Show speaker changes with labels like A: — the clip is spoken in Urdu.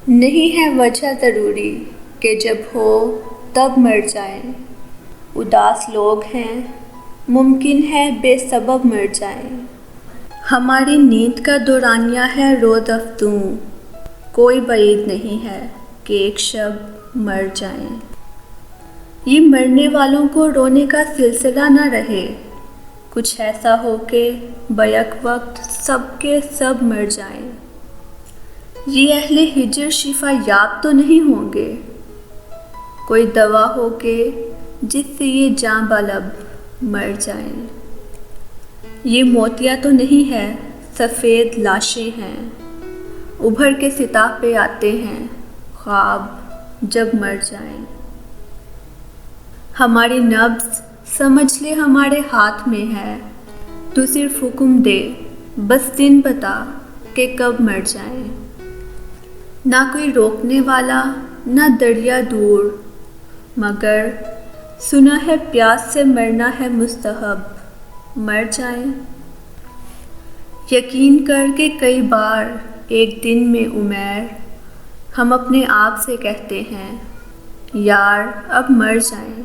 A: نہیں ہے وجہ ضروری کہ جب ہو تب مر جائیں، اداس لوگ ہیں ممکن ہے بے سبب مر جائیں۔ ہماری نیند کا دورانیہ ہے روز افزوں، کوئی بعید نہیں ہے کہ ایک شب مر جائیں۔ یہ مرنے والوں کو رونے کا سلسلہ نہ رہے، کچھ ایسا ہو کہ بیک وقت سب کے سب مر جائیں۔ یہ اہل ہجر شفا یاب تو نہیں ہوں گے، کوئی دوا ہو کہ جس سے یہ جاں بلب مر جائیں۔ یہ موتیاں تو نہیں ہے سفید لاشیں ہیں، ابھر کے سطح پہ آتے ہیں خواب جب مر جائیں۔ ہماری نبض سمجھ لے ہمارے ہاتھ میں ہے، تو صرف حکم دے بس دن بتا کہ کب مر جائیں۔ نہ کوئی روکنے والا نہ دریا دور، مگر سنا ہے پیاس سے مرنا ہے مستحب، مر جائیں۔ یقین کر کے کئی بار ایک دن میں عمیر ہم اپنے آپ سے کہتے ہیں یار اب مر جائیں۔